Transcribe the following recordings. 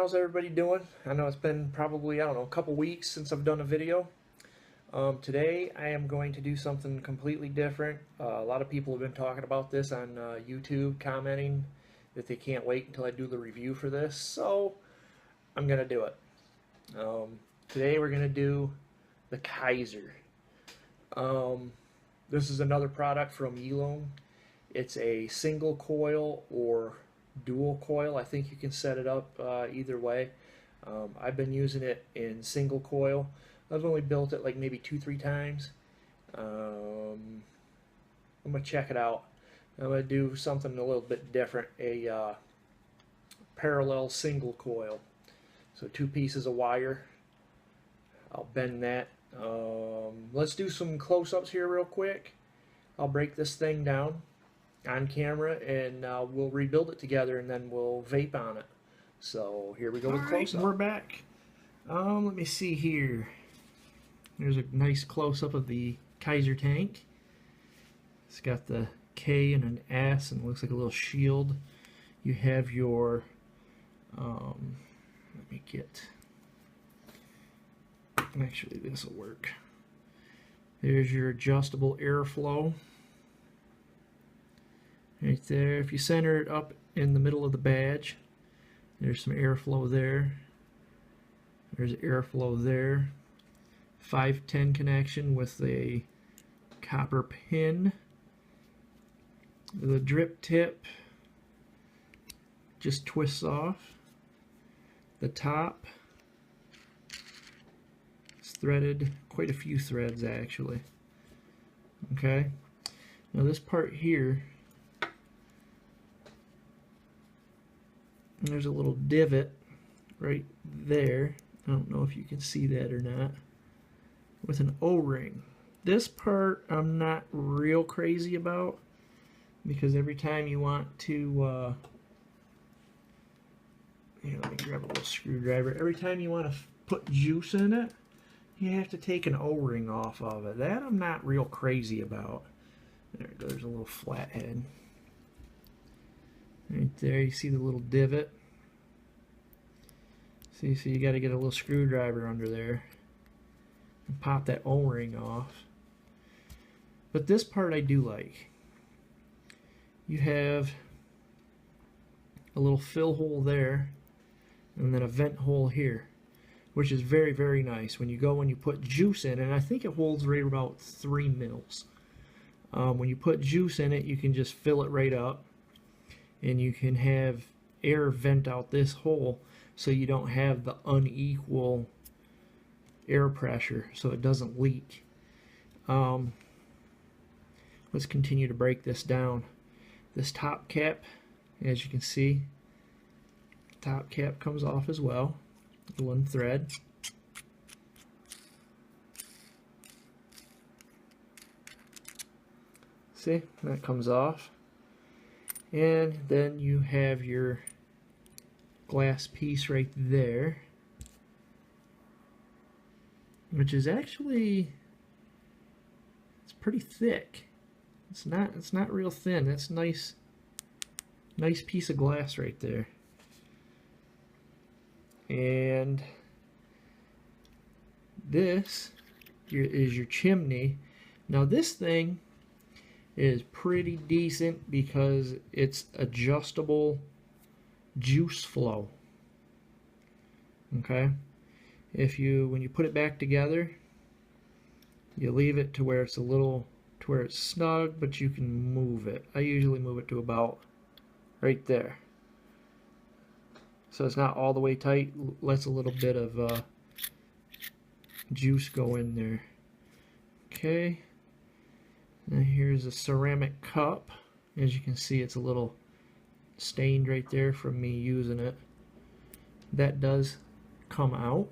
how's everybody doing? I know it's been probably, I don't know, a couple weeks since I've done a video. Today I am going to do something completely different. A lot of people have been talking about this on YouTube, commenting that they can't wait until I do the review for this, so I'm going to do it. Today we're going to do the Kaiser. This is another product from Elon. It's a single coil or dual coil. I think you can set it up either way. I've been using it in single coil. I've only built it like maybe 2-3 times. I'm gonna check it out. I'm gonna do something a little bit different, a parallel single coil. So 2 pieces of wire. I'll bend that. Let's do some close-ups here real quick. I'll break this thing down on camera and we'll rebuild it together and then we'll vape on it. So here we go with close-up. We're back. Let me see here. There's a nice close-up of the Kaiser tank. It's got the K and an S and it looks like a little shield. You have your let me get, actually this will work. There's your adjustable airflow right there. If you center it up in the middle of the badge, there's some airflow there. There's airflow there. 510 connection with a copper pin. The drip tip just twists off. The top is threaded, quite a few threads actually. Okay, now this part here, there's a little divot right there. I don't know if you can see that or not, with an O-ring. This part I'm not real crazy about, because every time you want to here, let me grab a little screwdriver. Every time you want to put juice in it, you have to take an O-ring off of it. That I'm not real crazy about. There's a little flathead. Right there, you see the little divot. See, so you got to get a little screwdriver under there and pop that O-ring off. But this part I do like. You have a little fill hole there, and then a vent hole here, which is very, very nice. When you go and you put juice in, and I think it holds right about 3 mils. When you put juice in it, you can just fill it right up, and you can have air vent out this hole so you don't have the unequal air pressure, so it doesn't leak. Let's continue to break this down. This top cap, as you can see, top cap comes off as well, one thread. See, that comes off. And then you have your glass piece right there, which is actually, it's pretty thick. It's not real thin. That's nice piece of glass right there. And this is your chimney. Now this thing is pretty decent because it's adjustable juice flow. Okay, when you put it back together, you leave it to where it's where it's snug, but you can move it. I usually move it to about right there, so it's not all the way tight. Lets a little bit of juice go in there. Okay, now here's a ceramic cup. As you can see, it's a little stained right there from me using it. That does come out.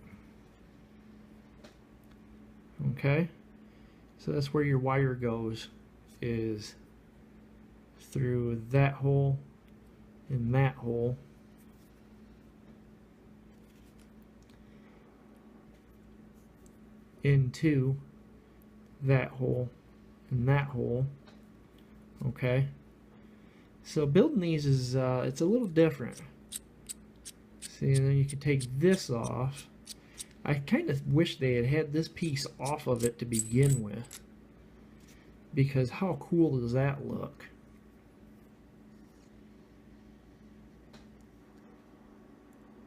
Okay, so that's where your wire goes, is through that hole and that hole. Into that hole and that hole. Okay, so building these is it's a little different. See, and then you can take this off. I kind of wish they had had this piece off of it to begin with, because how cool does that look?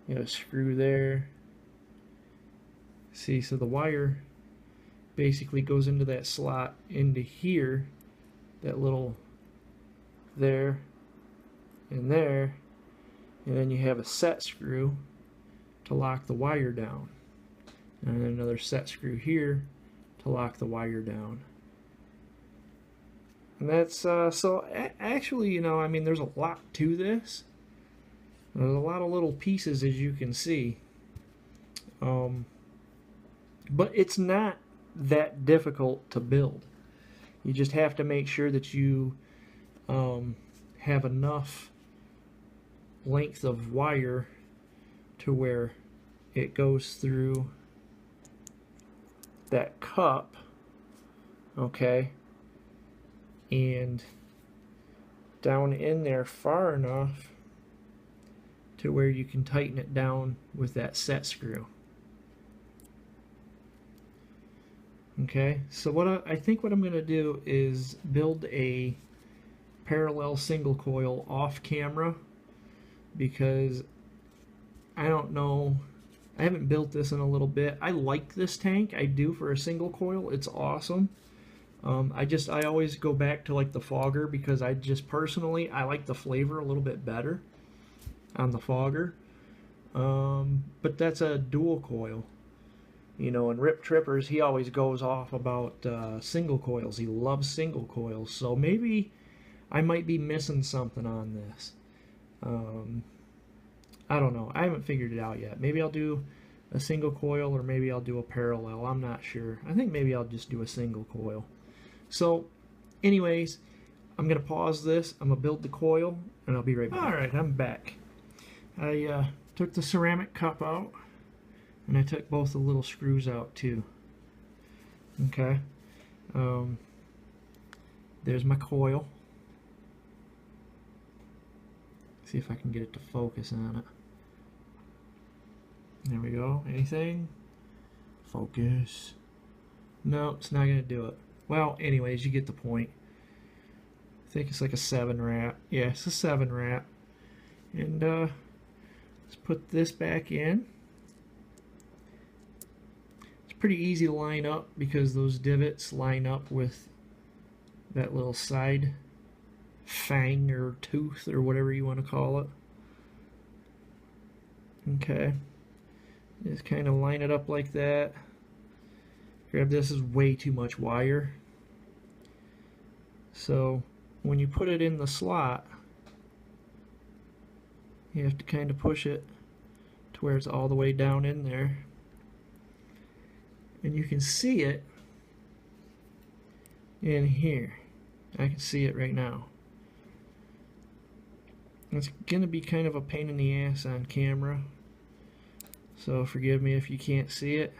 You got a screw there. See, so the wire basically goes into that slot into here, that little there and there, and then you have a set screw to lock the wire down, and then another set screw here to lock the wire down. And that's so actually, you know, I mean, there's a lot to this. There's a lot of little pieces, as you can see, but it's not that difficult to build. You just have to make sure that you have enough length of wire to where it goes through that cup, okay, and down in there far enough to where you can tighten it down with that set screw. Okay, so what I think what I'm going to do is build a parallel single coil off camera, because I don't know, I haven't built this in a little bit. I like this tank, I do, for a single coil. It's awesome. I always go back to like the fogger, because I just personally, I like the flavor a little bit better on the fogger. But that's a dual coil. You know, and Rip Trippers, he always goes off about single coils. He loves single coils. So maybe I might be missing something on this. I don't know. I haven't figured it out yet. Maybe I'll do a single coil, or maybe I'll do a parallel. I'm not sure. I think maybe I'll just do a single coil. So anyways, I'm going to pause this. I'm going to build the coil, and I'll be right back. Alright, I'm back. I took the ceramic cup out, and I took both the little screws out too. Okay. There's my coil. See if I can get it to focus on it. There we go. Anything? Focus. No, it's not going to do it. Well, anyways, you get the point. I think it's like a 7 wrap. Yeah, it's a 7 wrap. And let's put this back in. It's pretty easy to line up, because those divots line up with that little side fang or tooth or whatever you want to call it. Okay. Just kind of line it up like that. Grab this. Is way too much wire. So when you put it in the slot, you have to kind of push it to where it's all the way down in there. And you can see it in here. I can see it right now. It's going to be kind of a pain in the ass on camera, so forgive me if you can't see it.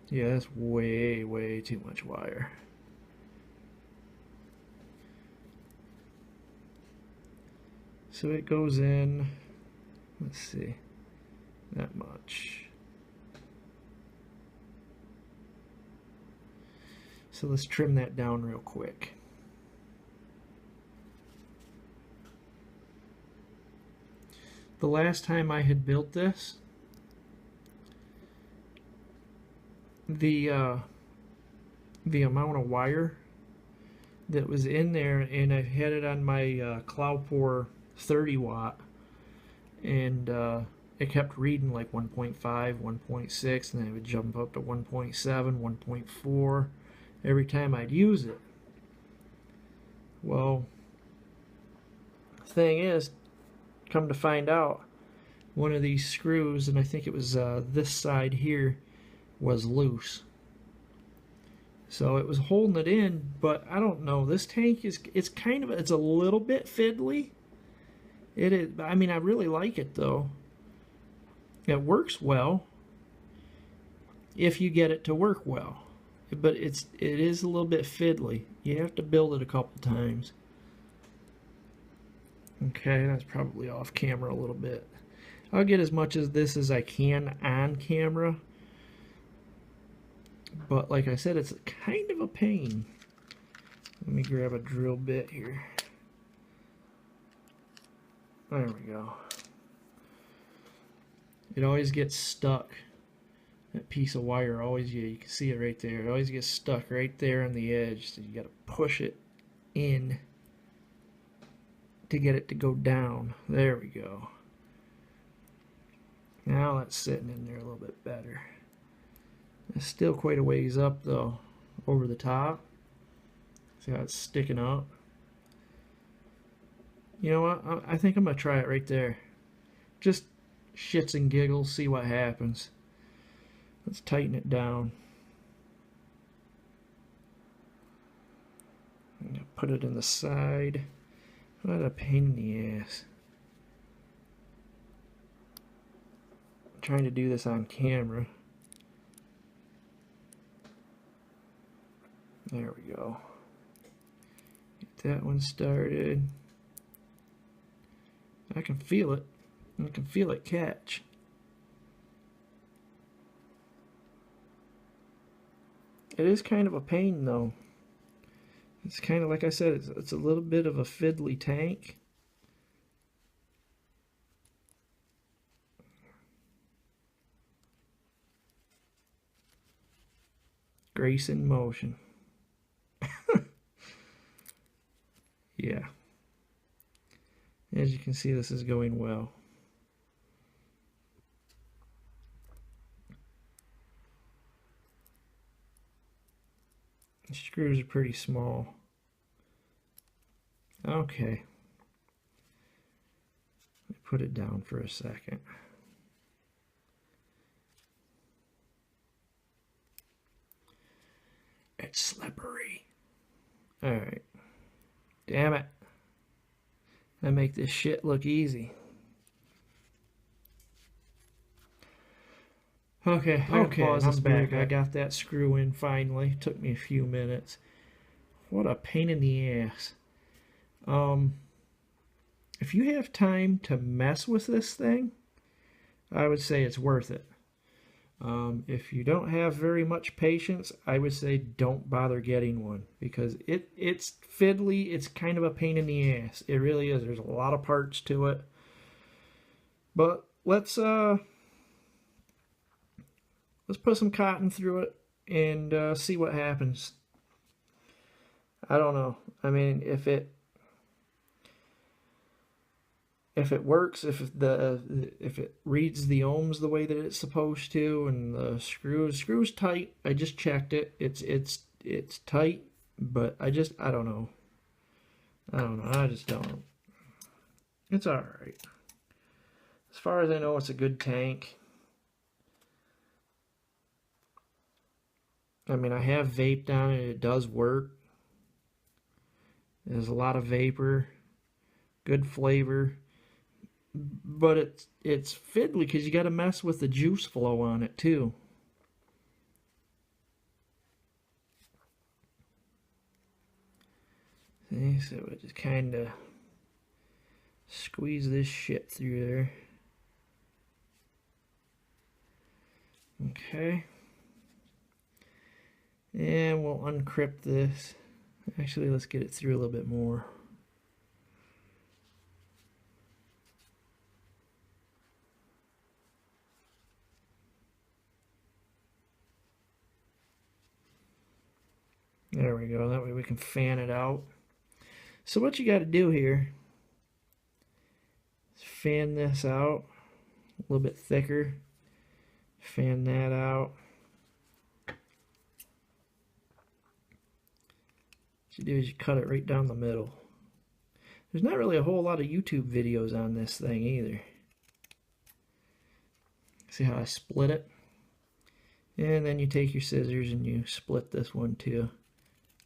Yeah, that's way too much wire. So it goes in, let's see, that much. So let's trim that down real quick. The last time I had built this, the amount of wire that was in there, and I had it on my Cloudpour 30 watt, and it kept reading like 1.5, 1.6, and then it would jump up to 1.7, 1.4 every time I'd use it. Well, the thing is, come to find out, one of these screws, and I think it was this side here, was loose. So it was holding it in, but I don't know. This tank is, it's a little bit fiddly. It is, I mean, I really like it though. It works well if you get it to work well. But it is a little bit fiddly. You have to build it a couple times. Okay, that's probably off camera a little bit. I'll get as much of this as I can on camera, but like I said, it's kind of a pain. Let me grab a drill bit here. There we go. It always gets stuck. That piece of wire always, yeah, you can see it right there. It always gets stuck right there on the edge, so you got to push it in to get it to go down. There we go. Now that's sitting in there a little bit better. It's still quite a ways up though, over the top. See how it's sticking up? You know what? I think I'm going to try it right there. Just shits and giggles, see what happens. Let's tighten it down. I'm going to put it in the side. What a pain in the ass. I'm trying to do this on camera. There we go. Get that one started. I can feel it. I can feel it catch. It is kind of a pain though. It's kind of like I said, it's a little bit of a fiddly tank. Grace in motion. Yeah. As you can see, this is going well. The screws are pretty small. Okay. Let me put it down for a second. It's slippery. Alright. Damn it. I make this shit look easy. Okay, pause this back. I got that screw in finally. Took me a few minutes. What a pain in the ass. If you have time to mess with this thing, I would say it's worth it. If you don't have very much patience, I would say don't bother getting one because it's fiddly. It's kind of a pain in the ass. It really is. There's a lot of parts to it. But let's put some cotton through it and see what happens. I don't know. I mean, if it works, if it reads the ohms the way that it's supposed to, and the screws tight. I just checked it. It's tight, but I don't know. I just don't. It's all right. As far as I know, it's a good tank. I mean, I have vaped on it. It does work. There's a lot of vapor, good flavor. But it's fiddly because you got to mess with the juice flow on it too. See, so it just kind of squeeze this shit through there. Okay. And we'll uncrypt this. Actually, let's get it through a little bit more. There we go. That way we can fan it out. So what you got to do here is fan this out a little bit thicker. Fan that out. What you do is you cut it right down the middle. There's not really a whole lot of YouTube videos on this thing either. See how I split it? And then you take your scissors and you split this one too.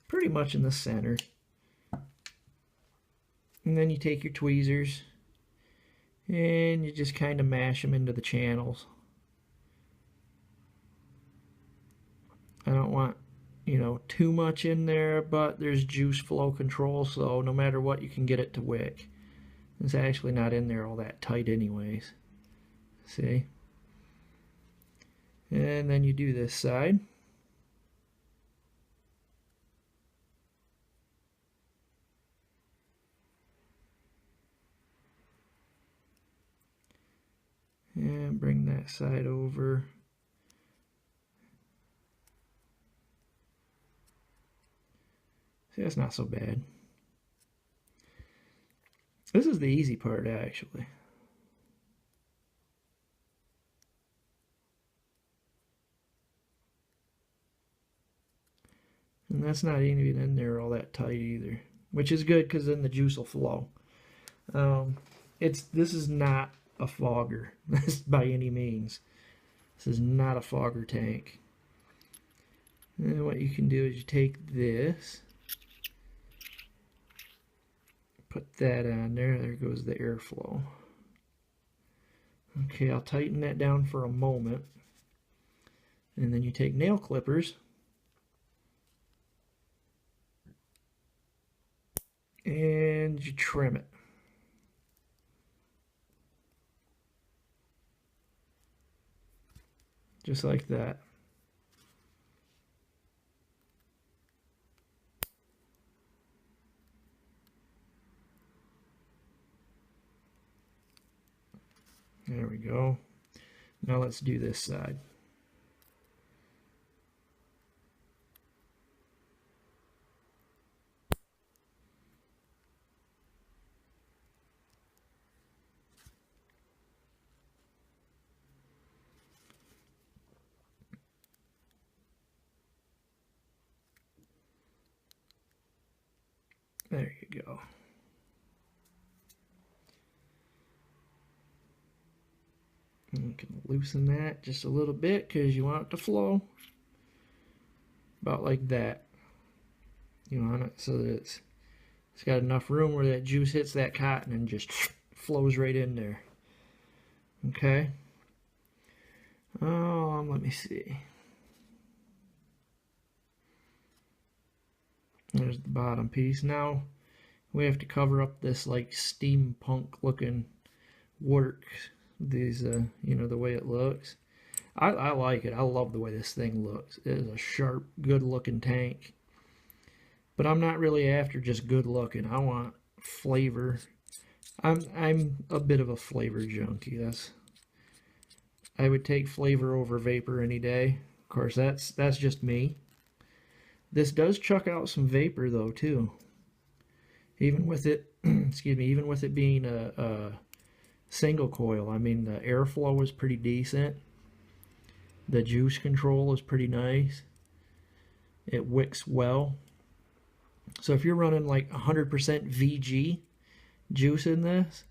Pretty much in the center. And then you take your tweezers and you just kind of mash them into the channels. I don't want, you know, too much in there, but there's juice flow control, so no matter what, you can get it to wick. It's actually not in there all that tight anyways. See? And then you do this side. And bring that side over. See, that's not so bad. This is the easy part, actually. And that's not even in there all that tight either, which is good because then the juice will flow. This is not a fogger by any means. This is not a fogger tank. And what you can do is you take this, put that on there. There goes the airflow. Okay, I'll tighten that down for a moment. And then you take nail clippers and you trim it. Just like that. There we go. Now let's do this side. There you go. And you can loosen that just a little bit because you want it to flow. About like that. You want it so that it's got enough room where that juice hits that cotton and just flows right in there. Okay. Let me see. There's the bottom piece. Now we have to cover up this like steampunk looking work. These, you know, the way it looks. I like it. I love the way this thing looks. It is a sharp, good looking tank. But I'm not really after just good looking. I want flavor. I'm a bit of a flavor junkie. I would take flavor over vapor any day. Of course, that's just me. This does chuck out some vapor though too. Even with it, excuse me, even with it being a single coil, I mean the airflow is pretty decent. The juice control is pretty nice. It wicks well. So if you're running like 100% VG juice in this,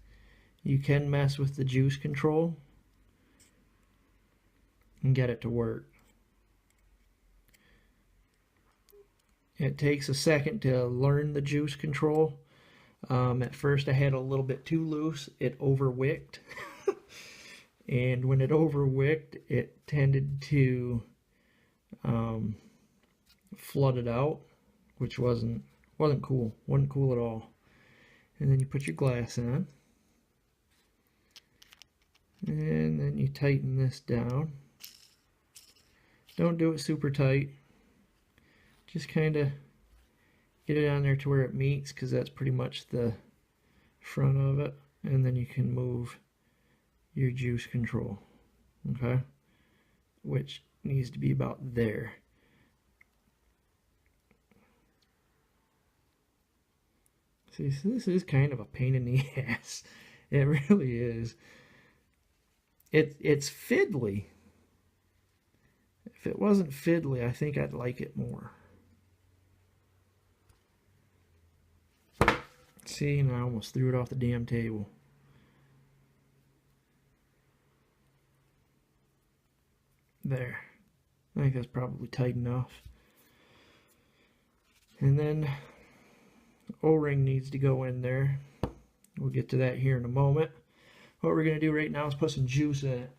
you can mess with the juice control and get it to work. It takes a second to learn the juice control. At first I had a little bit too loose. It overwicked. And when it overwicked, it tended to flood it out, which wasn't cool. Wasn't cool at all. And then you put your glass on. And then you tighten this down. Don't do it super tight. Just kind of get it on there to where it meets, because that's pretty much the front of it. And then you can move your juice control, okay, which needs to be about there. See, so this is kind of a pain in the ass. It really is. It's fiddly. If it wasn't fiddly, I think I'd like it more. See, and I almost threw it off the damn table. There. I think that's probably tight enough. And then O-ring needs to go in there. We'll get to that here in a moment. What we're going to do right now is put some juice in it.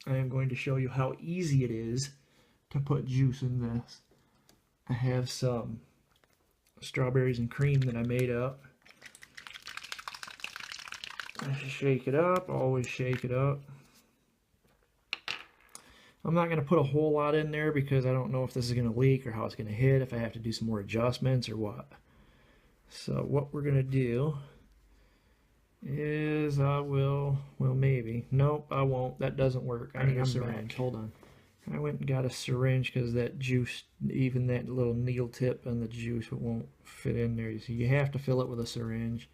I am going to show you how easy it is to put juice in this. I have some strawberries and cream that I made up. Shake it up, always shake it up. I'm not going to put a whole lot in there because I don't know if this is going to leak or how it's going to hit, if I have to do some more adjustments or what. So what we're going to do is I will, well maybe, nope I won't, that doesn't work. I need a syringe. Hold on. I went and got a syringe because that juice, even that little needle tip on the juice, it won't fit in there. So you have to fill it with a syringe.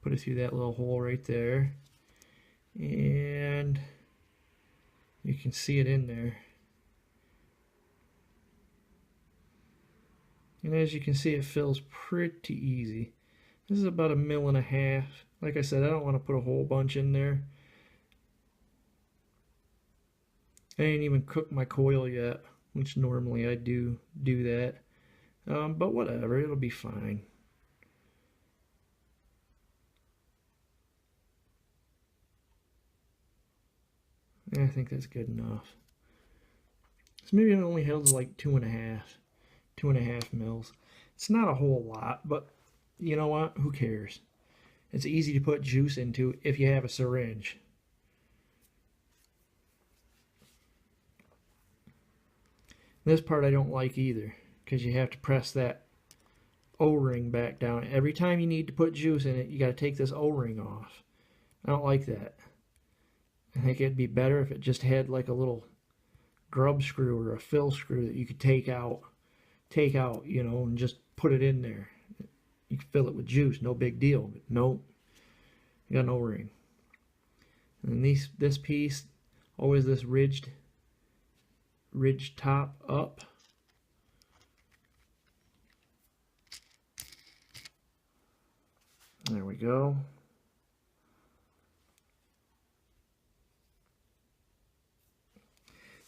Put it through that little hole right there. And you can see it in there. And as you can see, it fills pretty easy. This is about 1.5 mils. Like I said, I don't want to put a whole bunch in there. I ain't even cooked my coil yet, which normally I do that. But whatever, it'll be fine. I think that's good enough. So maybe it only holds like 2.5 mils. It's not a whole lot, but you know what? Who cares? It's easy to put juice into if you have a syringe. This part I don't like either, because you have to press that O-ring back down. Every time you need to put juice in it, you got to take this O-ring off. I don't like that. I think it'd be better if it just had like a little grub screw or a fill screw that you could take out, you know, and just put it in there. You can fill it with juice, no big deal. But nope, you got an O-ring. And this piece, always this ridged top up. There we go.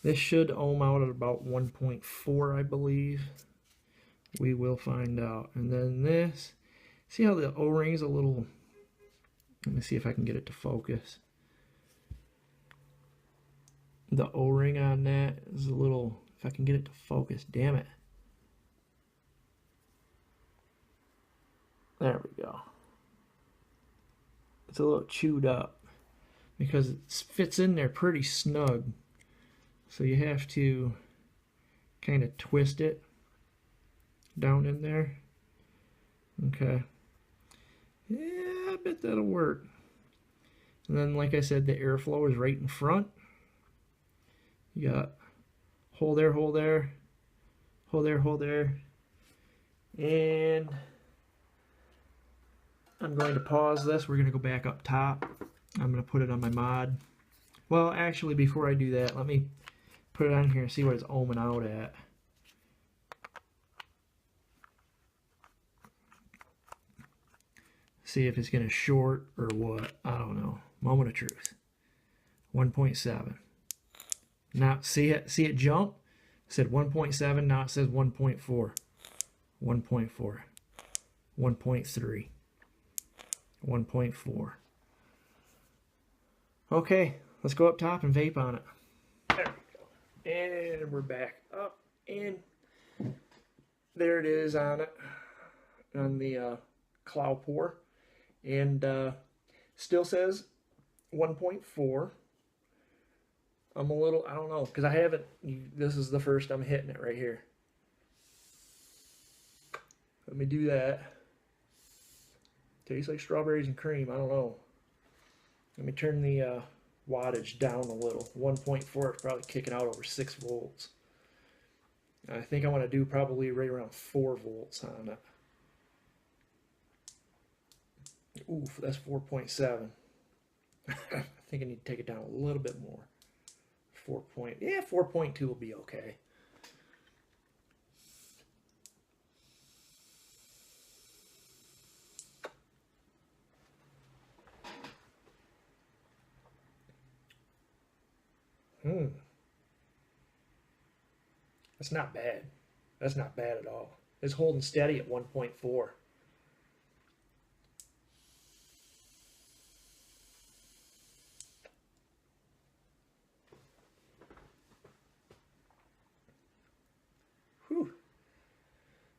This should ohm out at about 1.4, I believe. We will find out. And then this, see how the O-ring is a little, let me see if I can get it to focus. The O-ring on that is a little, if I can get it to focus, damn it. There we go. It's a little chewed up because it fits in there pretty snug. So you have to kind of twist it down in there. Okay. Yeah, I bet that'll work. And then, like I said, the airflow is right in front. You got hole there, hole there, hole there, hole there. And I'm going to pause this. We're going to go back up top. I'm going to put it on my mod. Well, actually, before I do that, let me put it on here and see what it's ohming out at. See if it's going to short or what. I don't know. Moment of truth. 1.7. Now, see it jump? It said 1.7, now it says 1.4. 1.4. 1.3. 1.4. Okay, let's go up top and vape on it. There we go. And we're back up, and there it is on it, on the cloud pour. And still says 1.4. I'm a little, I don't know, because I haven't, this is the first I'm hitting it right here. Let me do that. Tastes like strawberries and cream, I don't know. Let me turn the wattage down a little. 1.4 is probably kicking out over 6 volts. I think I want to do probably right around 4 volts on it. Oof, that's 4.7. I think I need to take it down a little bit more. 4.2 will be okay. That's not bad. That's not bad at all. It's holding steady at 1.4. Whew.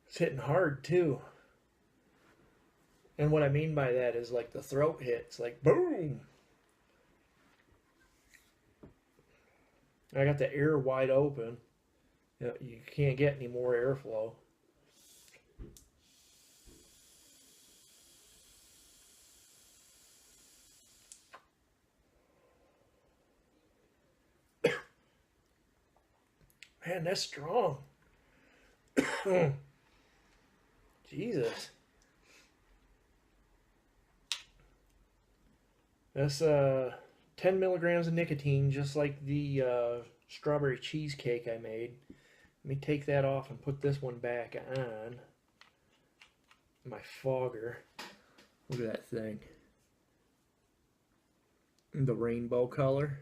It's hitting hard too. And what I mean by that is like the throat hits, like boom. I got the air wide open. You can't get any more airflow. Man, that's strong. Jesus. That's 10 milligrams of nicotine, just like the strawberry cheesecake I made. Let me take that off and put this one back on. My fogger. Look at that thing. The rainbow color.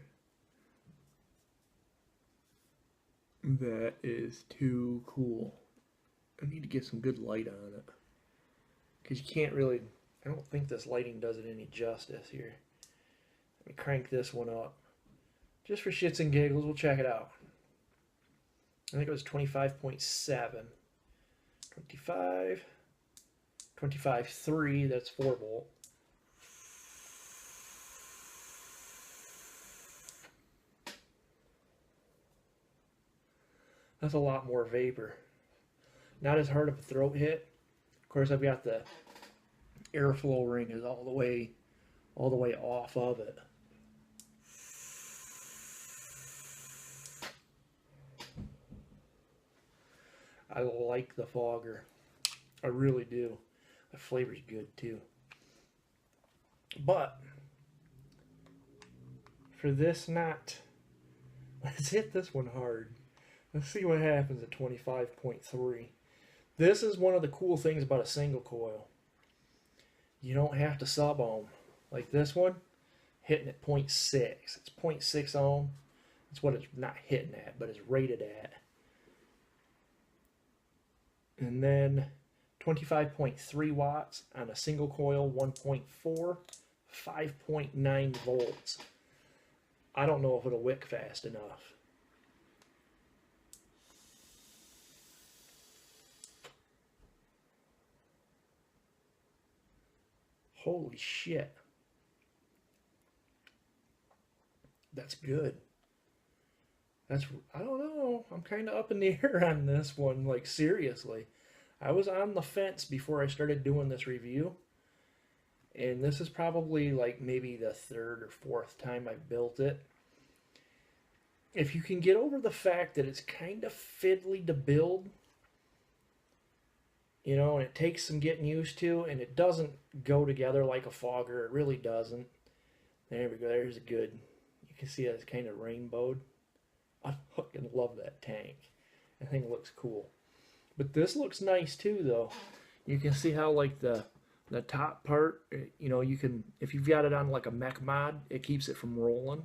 That is too cool. I need to get some good light on it. Because you can't really... I don't think this lighting does it any justice here. Let me crank this one up. Just for shits and giggles, we'll check it out. I think it was 25.7. 25. 25.3, that's 4 volt. That's a lot more vapor. Not as hard of a throat hit. Of course, I've got the airflow ring is all the way off of it. I like the fogger. I really do. The flavor's good too. But for this knot, let's hit this one hard. Let's see what happens at 25.3. This is one of the cool things about a single coil. You don't have to sub ohm. Like this one, hitting at 0.6. It's 0.6 ohm. That's what it's not hitting at, but it's rated at. And then 25.3 watts on a single coil, 1.4, 5.9 volts. I don't know if it'll wick fast enough. Holy shit. That's good. I don't know. I'm kind of up in the air on this one. Like, seriously. I was on the fence before I started doing this review. And this is probably like maybe the 3rd or 4th time I've built it. If you can get over the fact that it's kind of fiddly to build, you know, and it takes some getting used to, and it doesn't go together like a fogger. It really doesn't. There we go. There's a good. You can see it's kind of rainbowed. I fucking love that tank. I think it looks cool. But this looks nice too, though. You can see how like the top part, you know, you can, if you've got it on like a mech mod, it keeps it from rolling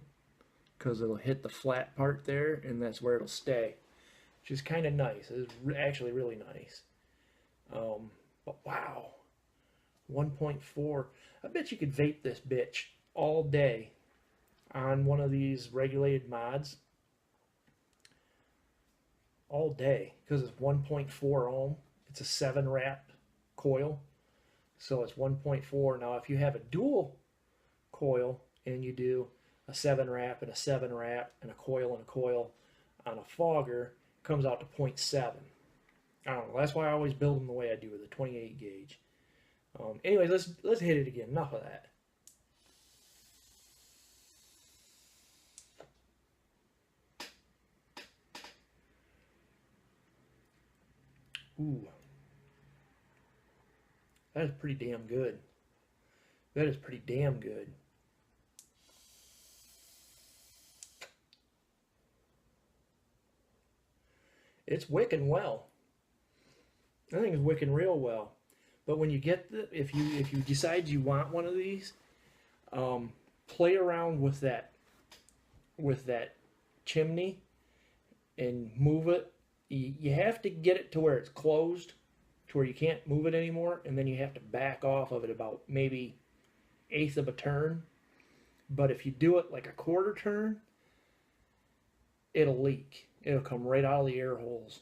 because it'll hit the flat part there, and that's where it'll stay, which is kind of nice. It's actually really nice. But wow, 1.4. I bet you could vape this bitch all day on one of these regulated mods. All day, because it's 1.4 ohm. It's a 7 wrap coil, so it's 1.4. Now if you have a dual coil and you do a 7 wrap and a 7 wrap and a coil on a fogger, it comes out to 0.7. I don't know. That's why I always build them the way I do with a 28 gauge. Anyways, let's hit it again. Enough of that. Ooh. That is pretty damn good. That is pretty damn good. It's wicking well. I think it's wicking real well. But when you get if you decide you want one of these, play around with that chimney and move it. You have to get it to where it's closed, to where you can't move it anymore, and then you have to back off of it about maybe 1/8 of a turn. But if you do it like a 1/4 turn, it'll leak. It'll come right out of the air holes.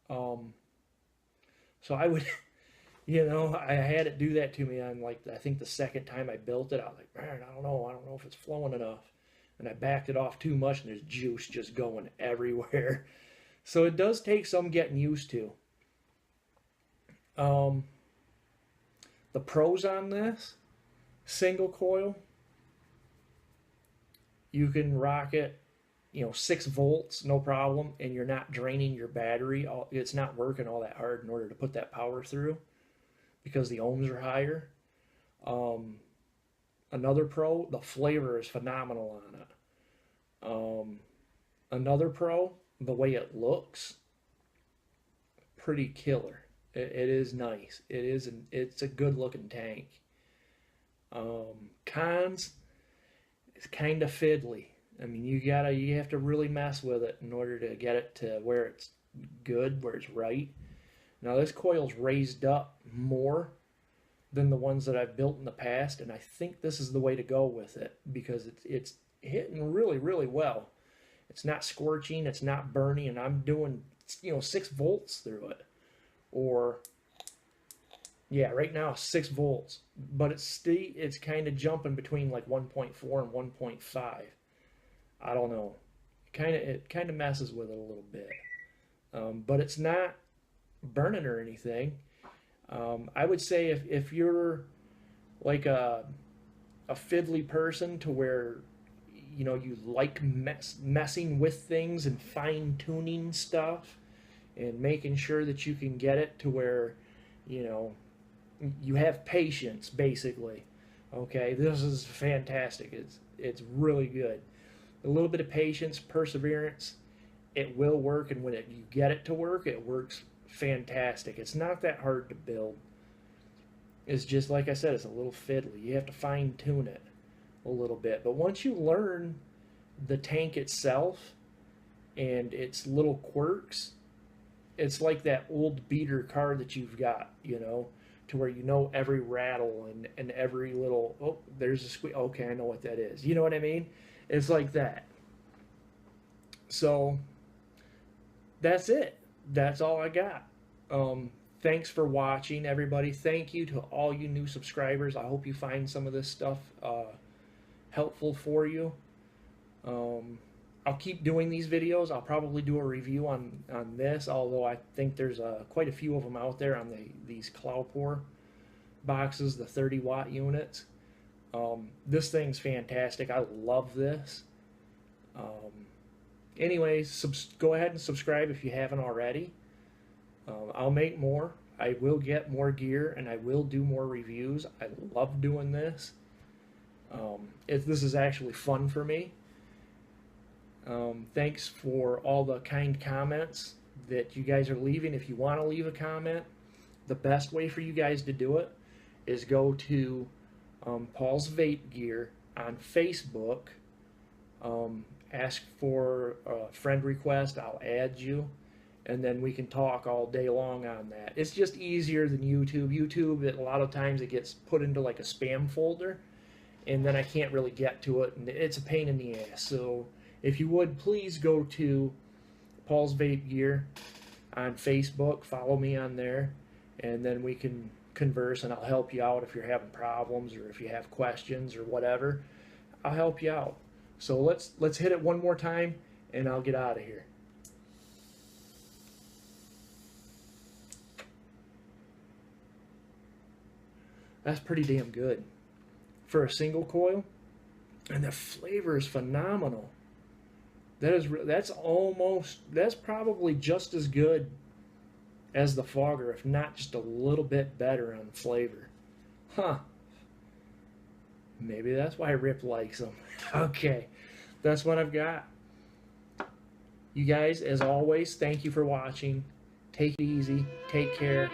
So I would, You know, I had it do that to me on, like, I think the second time I built it. I was like, man, I don't know if it's flowing enough. And I backed it off too much, and there's juice just going everywhere. So it does take some getting used to. Um, the pros on this single coil, you can rock it, 6 volts, no problem, and you're not draining your battery. It's not working all that hard in order to put that power through because the ohms are higher. Um, Another pro, the flavor is phenomenal on it. Another pro, the way it looks, pretty killer. It is nice. It's a good looking tank. Cons, it's kind of fiddly. I mean, you have to really mess with it in order to get it to where it's good, where it's right. Now this coil's raised up more than the ones that I've built in the past, and I think this is the way to go with it because it's hitting really, really well. It's not scorching, it's not burning, and I'm doing 6 volts through it, or yeah, right now 6 volts, but it's kind of jumping between like 1.4 and 1.5. I don't know. It kind of messes with it a little bit, but it's not burning or anything. I would say if you're like a fiddly person to where you like messing with things and fine tuning stuff and making sure that you can get it to where you have patience, basically. Okay, this is fantastic. It's really good. A little bit of patience, perseverance, it will work, and when you get it to work, it works fantastic. It's not that hard to build. It's just like I said, it's a little fiddly. You have to fine tune it a little bit. But once you learn the tank itself and its little quirks, it's like that old beater car that you've got, to where every rattle and every little, oh, there's a squeak. Okay, I know what that is. You know what I mean? It's like that. So that's it. That's all I got. Thanks for watching, everybody. Thank you to all you new subscribers. I hope you find some of this stuff helpful for you. I'll keep doing these videos. I'll probably do a review on this, although I think there's quite a few of them out there on these Cloudpore boxes, the 30-watt units. This thing's fantastic. I love this. Anyways, go ahead and subscribe if you haven't already. I'll make more. I will get more gear, and I will do more reviews. I love doing this. This is actually fun for me. Thanks for all the kind comments that you guys are leaving. If you want to leave a comment, the best way for you guys to do it is go to Paul's Vape Gear on Facebook. Ask for a friend request. I'll add you, and then we can talk all day long on that. It's just easier than YouTube. YouTube, a lot of times it gets put into like a spam folder, and then I can't really get to it, and it's a pain in the ass. So if you would, please go to Paul's Vape Gear on Facebook. Follow me on there, and then we can converse, and I'll help you out if you're having problems or if you have questions or whatever. I'll help you out. So let's hit it one more time, and I'll get out of here. That's pretty damn good for a single coil, and the flavor is phenomenal. That's probably just as good as the fogger, if not just a little bit better on flavor. Huh. Maybe that's why Rip likes them. Okay, that's what I've got. You guys, as always, thank you for watching. Take it easy. Take care.